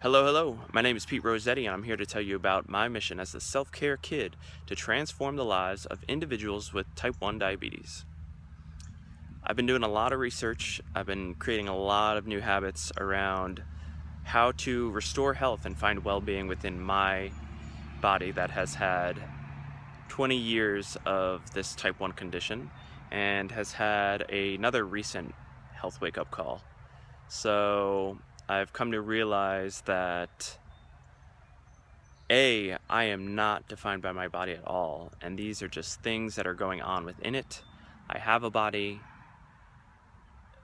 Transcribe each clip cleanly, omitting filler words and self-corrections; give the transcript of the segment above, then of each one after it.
Hello, hello. My name is Pete Rossetti, and I'm here to tell you about my mission as a self-care kid to transform the lives of individuals with type 1 diabetes. I've been doing a lot of research. I've been creating a lot of new habits around how to restore health and find well-being within my body that has had 20 years of this type 1 condition and has had another recent health wake-up call. So I've come to realize that I am not defined by my body at all, and these are just things that are going on within it. I have a body,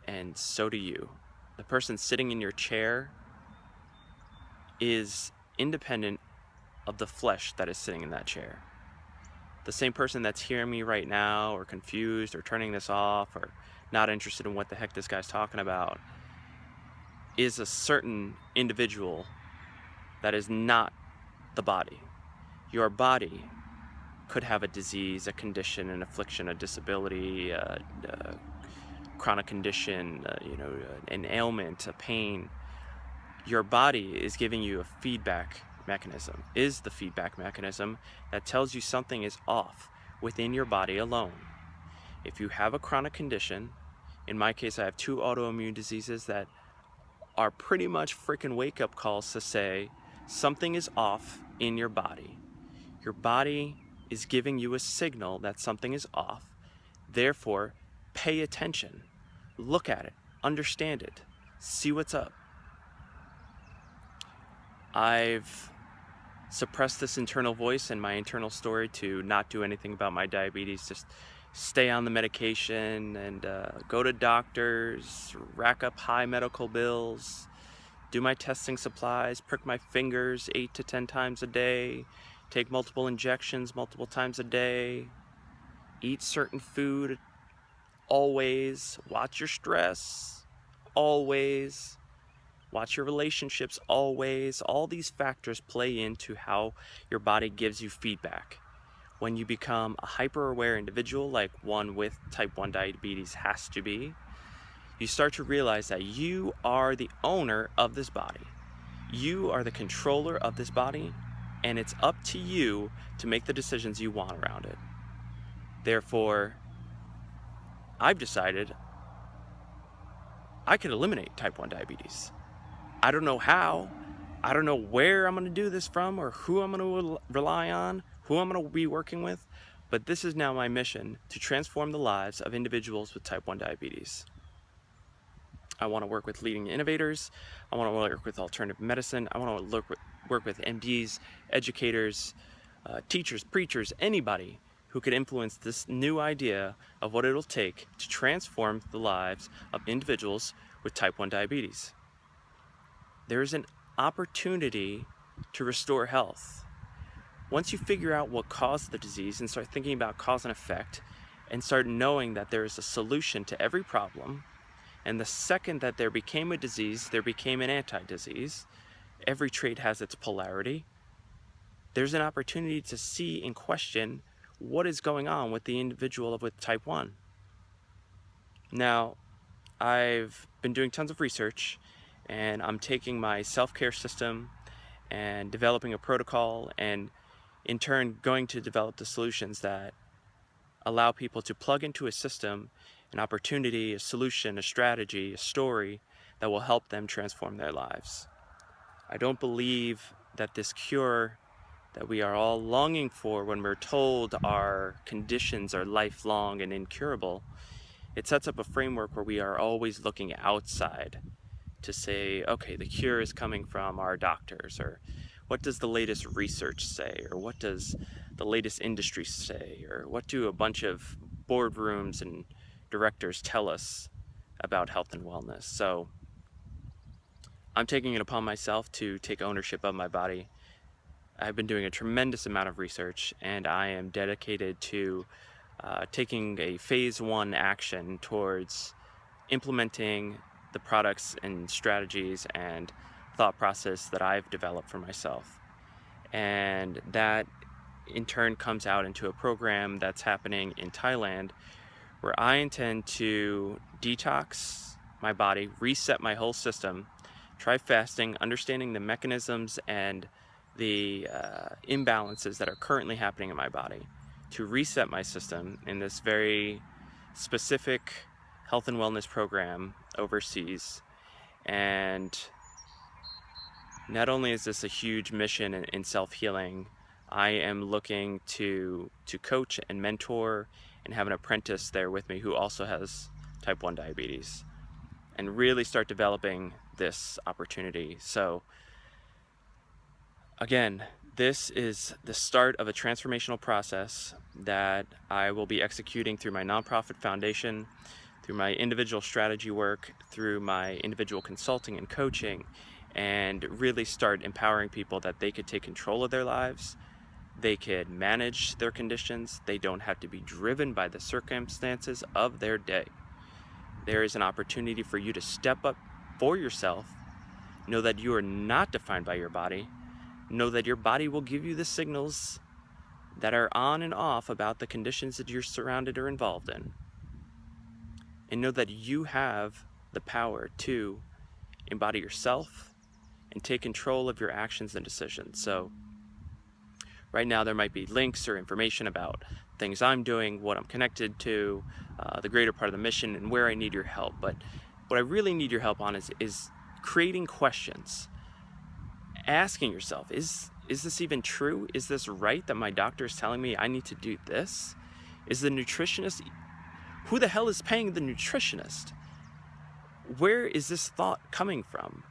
and so do you. The person sitting in your chair is independent of the flesh that is sitting in that chair. The same person that's hearing me right now, or confused, or turning this off, or not interested in what the heck this guy's talking about, is a certain individual that is not the body. Your body could have a disease, a condition, an affliction, a disability, a chronic condition, an ailment, a pain. Your body is giving you a feedback mechanism, is the feedback mechanism that tells you something is off within your body alone. If you have a chronic condition, in my case I have 2 autoimmune diseases that are pretty much freaking wake-up calls to say something is off in your body. Your body is giving you a signal that something is off. Therefore, pay attention. Look at it. Understand it. See what's up. I've suppressed this internal voice and my internal story to not do anything about my diabetes. Just stay on the medication and go to doctors, rack up high medical bills, do my testing supplies, prick my fingers 8 to 10 times a day, take multiple injections multiple times a day, eat certain food, always, watch your stress, always, watch your relationships, always. All these factors play into how your body gives you feedback. When you become a hyper-aware individual, like one with type 1 diabetes has to be, you start to realize that you are the owner of this body. You are the controller of this body, and it's up to you to make the decisions you want around it. Therefore, I've decided I could eliminate type 1 diabetes. I don't know how. I don't know where I'm going to do this from or who I'm going to rely on, who I'm going to be working with, but this is now my mission to transform the lives of individuals with type 1 diabetes. I want to work with leading innovators. I want to work with alternative medicine. I want to work with MDs, educators, teachers, preachers, anybody who could influence this new idea of what it'll take to transform the lives of individuals with type 1 diabetes. There's an opportunity to restore health. Once you figure out what caused the disease and start thinking about cause and effect and start knowing that there is a solution to every problem, and the second that there became a disease, there became an anti-disease. Every trait has its polarity. There's an opportunity to see and question what is going on with the individual with type 1. Now, I've been doing tons of research, and I'm taking my self-care system and developing a protocol, and in turn going to develop the solutions that allow people to plug into a system, an opportunity, a solution, a strategy, a story that will help them transform their lives. I don't believe that this cure that we are all longing for when we're told our conditions are lifelong and incurable, it sets up a framework where we are always looking outside to say, okay, the cure is coming from our doctors, or what does the latest research say, or what does the latest industry say, or what do a bunch of boardrooms and directors tell us about health and wellness. So I'm taking it upon myself to take ownership of my body. I've been doing a tremendous amount of research, and I am dedicated to taking a phase 1 action towards implementing the products and strategies and thought process that I've developed for myself. And that in turn comes out into a program that's happening in Thailand, where I intend to detox my body, reset my whole system Try fasting, understanding the mechanisms and the imbalances that are currently happening in my body to reset my system in this very specific health and wellness program overseas. And not only is this a huge mission in self-healing, I am looking to coach and mentor and have an apprentice there with me who also has type 1 diabetes, and really start developing this opportunity. So again, this is the start of a transformational process that I will be executing through my nonprofit foundation, through my individual strategy work, through my individual consulting and coaching, and really start empowering people that they could take control of their lives. They could manage their conditions. They don't have to be driven by the circumstances of their day. There is an opportunity for you to step up for yourself. Know that you are not defined by your body. Know that your body will give you the signals that are on and off about the conditions that you're surrounded or involved in. And know that you have the power to embody yourself and take control of your actions and decisions. So right now there might be links or information about things I'm doing, what I'm connected to, the greater part of the mission, and where I need your help. But what I really need your help on is creating questions. Asking yourself, is this even true? Is this right that my doctor is telling me I need to do this? Is the nutritionist, who the hell is paying the nutritionist? Where is this thought coming from?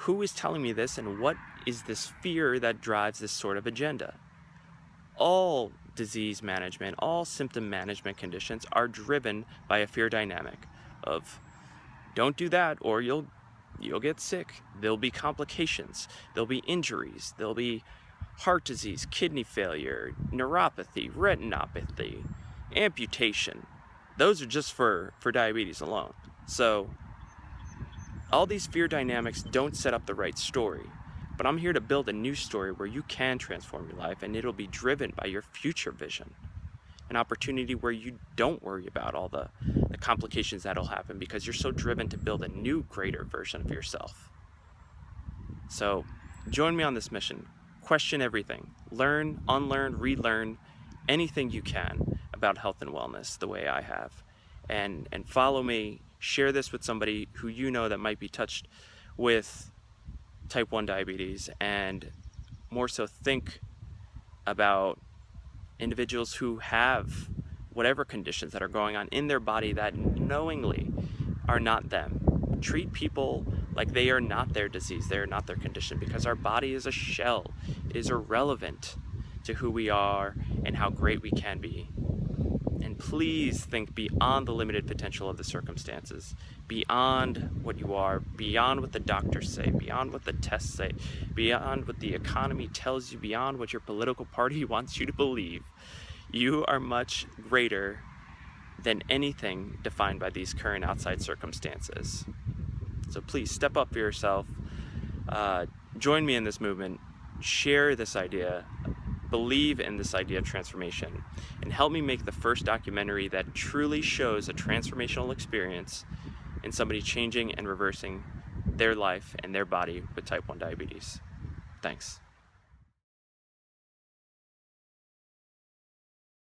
Who is telling me this, and what is this fear that drives this sort of agenda? All disease management, all symptom management conditions are driven by a fear dynamic of don't do that or you'll get sick. There'll be complications. There'll be injuries. There'll be heart disease, kidney failure, neuropathy, retinopathy, amputation. Those are just for diabetes alone. So all these fear dynamics don't set up the right story. But I'm here to build a new story where you can transform your life, and it'll be driven by your future vision. An opportunity where you don't worry about all the complications that'll happen because you're so driven to build a new, greater version of yourself. So join me on this mission. Question everything. Learn, unlearn, relearn anything you can about health and wellness the way I have. And follow me. Share this with somebody who you know that might be touched with type 1 diabetes, and more so think about individuals who have whatever conditions that are going on in their body that knowingly are not them. Treat people like they are not their disease, they are not their condition, because our body is a shell. It is irrelevant to who we are and how great we can be. And please think beyond the limited potential of the circumstances, beyond what you are, beyond what the doctors say, beyond what the tests say, beyond what the economy tells you, beyond what your political party wants you to believe. You are much greater than anything defined by these current outside circumstances. So please step up for yourself. Join me in this movement. Share this idea. Believe in this idea of transformation, and help me make the first documentary that truly shows a transformational experience in somebody changing and reversing their life and their body with type 1 diabetes. Thanks.